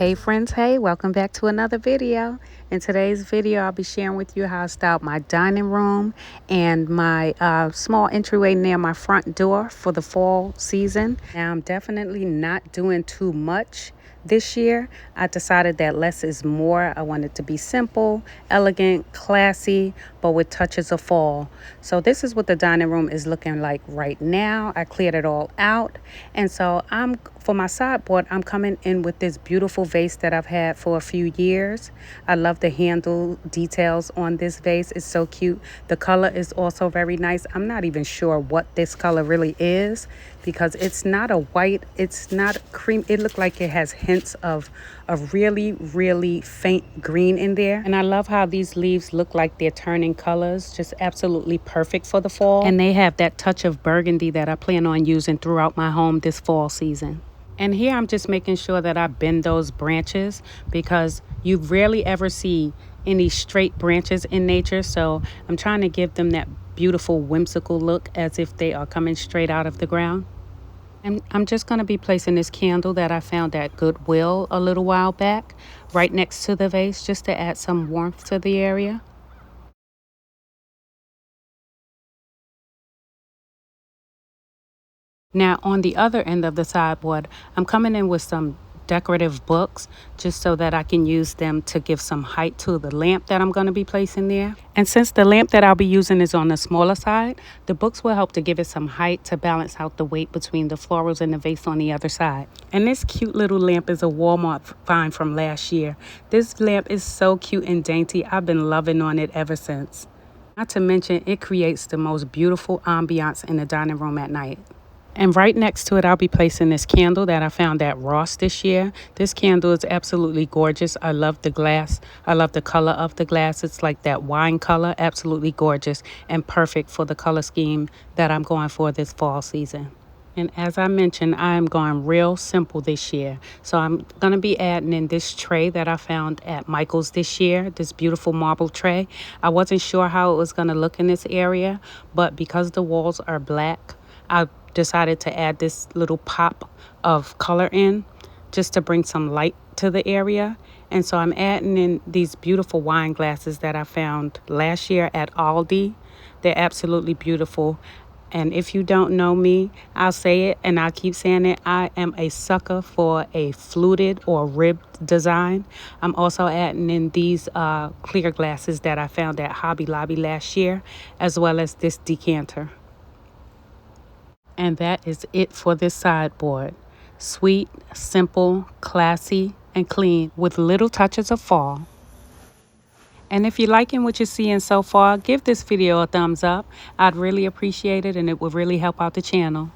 Hey friends, hey, welcome back to another video. In today's video, I'll be sharing with you how I styled my dining room and my small entryway near my front door for the fall season. Now, I'm definitely not doing too much this year. I decided that less is more. I want it to be simple, elegant, classy, but with touches of fall. So this is what the dining room is looking like right now. I cleared it all out. And so for my sideboard, I'm coming in with this beautiful vase that I've had for a few years. I love the handle details on this vase. It's so cute. The color is also very nice. I'm not even sure what this color really is because it's not a white, it's not cream. It looked like it has hints of a really, really faint green in there. And I love how these leaves look like they're turning colors, just absolutely perfect for the fall. And they have that touch of burgundy that I plan on using throughout my home this fall season. And here I'm just making sure that I bend those branches because you rarely ever see any straight branches in nature. So I'm trying to give them that beautiful whimsical look as if they are coming straight out of the ground. And I'm just going to be placing this candle that I found at Goodwill a little while back right next to the vase just to add some warmth to the area. Now on the other end of the sideboard, I'm coming in with some decorative books just so that I can use them to give some height to the lamp that I'm going to be placing there. And since the lamp that I'll be using is on the smaller side, the books will help to give it some height to balance out the weight between the florals and the vase on the other side. And this cute little lamp is a Walmart find from last year. This lamp is so cute and dainty. I've been loving on it ever since. Not to mention, it creates the most beautiful ambiance in the dining room at night. And right next to it, I'll be placing this candle that I found at Ross this year. This candle is absolutely gorgeous. I love the glass. I love the color of the glass. It's like that wine color, absolutely gorgeous and perfect for the color scheme that I'm going for this fall season. And as I mentioned, I am going real simple this year. So I'm going to be adding in this tray that I found at Michael's this year, this beautiful marble tray. I wasn't sure how it was going to look in this area, but because the walls are black, I decided to add this little pop of color in just to bring some light to the area. And so I'm adding in these beautiful wine glasses that I found last year at Aldi. They're absolutely beautiful. And if you don't know me, I'll say it and I'll keep saying it. I am a sucker for a fluted or ribbed design. I'm also adding in these clear glasses that I found at Hobby Lobby last year, as well as this decanter. And that is it for this sideboard. Sweet, simple, classy, and clean with little touches of fall. And if you're liking what you're seeing so far, give this video a thumbs up. I'd really appreciate it and it would really help out the channel.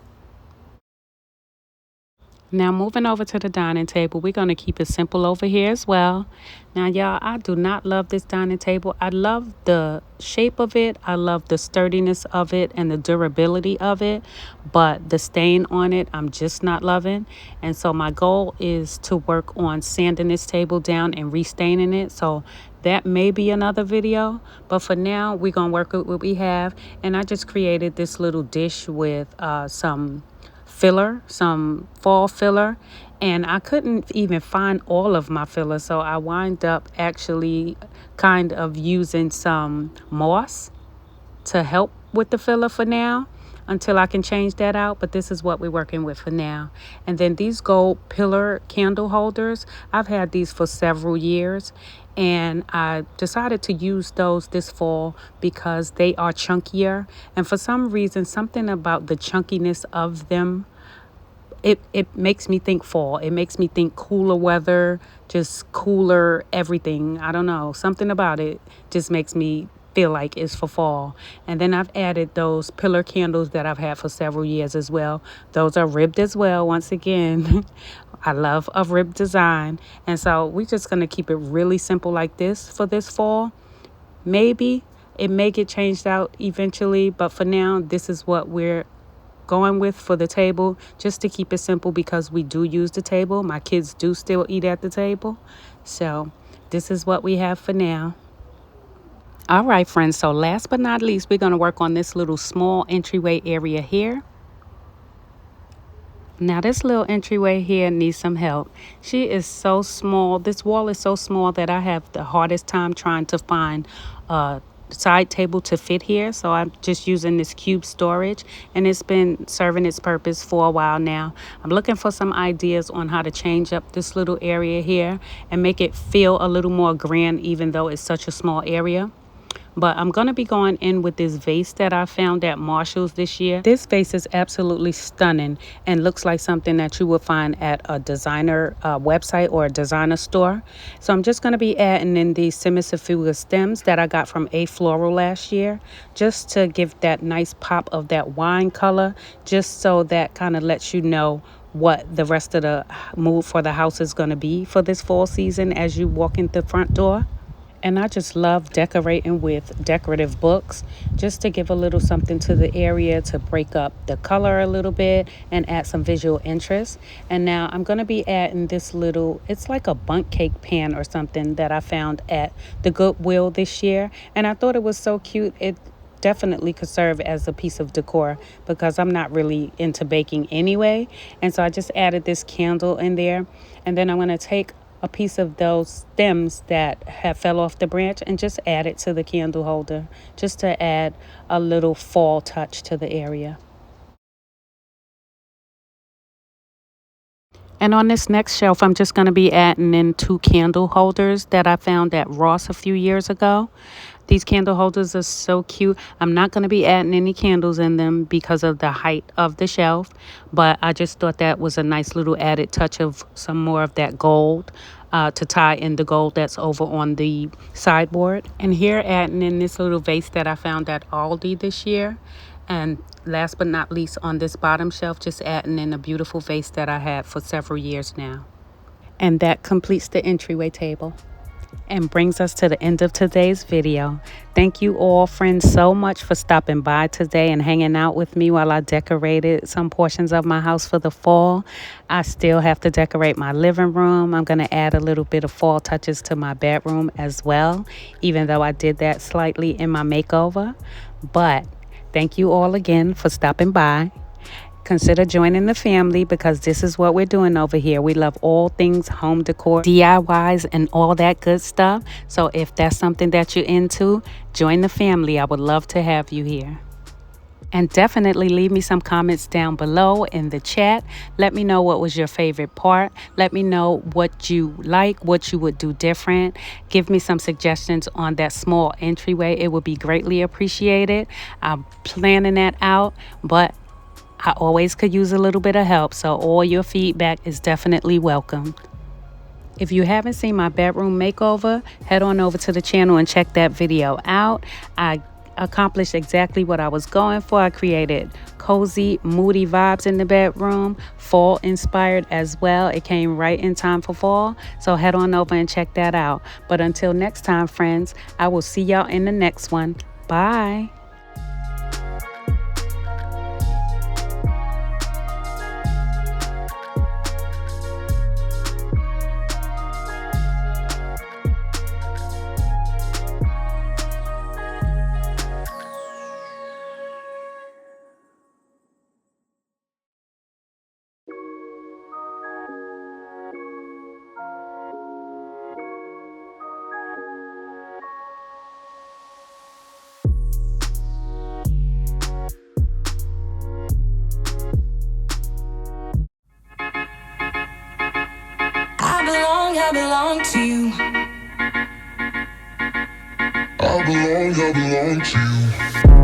Now moving over to the dining table, we're going to keep it simple over here as well. Now y'all, I do not love this dining table. I love the shape of it. I love the sturdiness of it and the durability of it. But the stain on it, I'm just not loving. And so my goal is to work on sanding this table down and restaining it. So that may be another video. But for now, we're going to work with what we have. And I just created this little dish with some fall filler, and I couldn't even find all of my filler, so I wind up actually kind of using some moss to help with the filler for now until I can change that out. But this is what we're working with for now. And then these gold pillar candle holders, I've had these for several years, and I decided to use those this fall because they are chunkier. And for some reason, something about the chunkiness of them, it makes me think fall. It makes me think cooler weather, just cooler everything. I don't know. Something about it just makes me feel like it's for fall. And then I've added those pillar candles that I've had for several years as well. Those are ribbed as well. Once again, I love a ribbed design. And so we're just going to keep it really simple like this for this fall. Maybe it may get changed out eventually, but for now, this is what we're going with for the table, just to keep it simple because we do use the table. My kids do still eat at the table. So this is what we have for now. All right, friends. So last but not least, we're going to work on this little small entryway area here. Now this little entryway here needs some help. She is so small. This wall is so small that I have the hardest time trying to find a side table to fit here. So I'm just using this cube storage, and it's been serving its purpose for a while now. I'm looking for some ideas on how to change up this little area here and make it feel a little more grand, even though it's such a small area. But I'm going to be going in with this vase that I found at Marshall's this year. This vase is absolutely stunning and looks like something that you would find at a designer website or a designer store. So I'm just going to be adding in these semifuga stems that I got from A Floral last year, just to give that nice pop of that wine color, just so that kind of lets you know what the rest of the mood for the house is going to be for this fall season as you walk in the front door. And I just love decorating with decorative books, just to give a little something to the area, to break up the color a little bit and add some visual interest. And now I'm going to be adding this little, it's like a bundt cake pan or something that I found at the Goodwill this year. And I thought it was so cute. It definitely could serve as a piece of decor because I'm not really into baking anyway. And so I just added this candle in there. And then I'm going to take a piece of those stems that have fell off the branch and just add it to the candle holder, just to add a little fall touch to the area. And on this next shelf, I'm just going to be adding in 2 candle holders that I found at Ross a few years ago. These candle holders are so cute. I'm not going to be adding any candles in them because of the height of the shelf, but I just thought that was a nice little added touch of some more of that gold to tie in the gold that's over on the sideboard. And here adding in this little vase that I found at Aldi this year. And last but not least, on this bottom shelf, just adding in a beautiful vase that I had for several years now. And that completes the entryway table and brings us to the end of today's video. Thank you all, friends, so much for stopping by today and hanging out with me while I decorated some portions of my house for the fall. I still have to decorate my living room. I'm going to add a little bit of fall touches to my bedroom as well, even though I did that slightly in my makeover. But thank you all again for stopping by. Consider joining the family because this is what we're doing over here. We love all things home decor, DIYs, and all that good stuff. So if that's something that you're into, join the family. I would love to have you here. And definitely leave me some comments down below in the chat. Let me know what was your favorite part. Let me know what you like, what you would do different. Give me some suggestions on that small entryway. It would be greatly appreciated. I'm planning that out, but I always could use a little bit of help, so all your feedback is definitely welcome. If you haven't seen my bedroom makeover, head on over to the channel and check that video out. I accomplished exactly what I was going for. I created cozy, moody vibes in the bedroom, fall inspired as well. It came right in time for fall, so head on over and check that out. But until next time, friends, I will see y'all in the next one. Bye. I belong to you. I belong to you.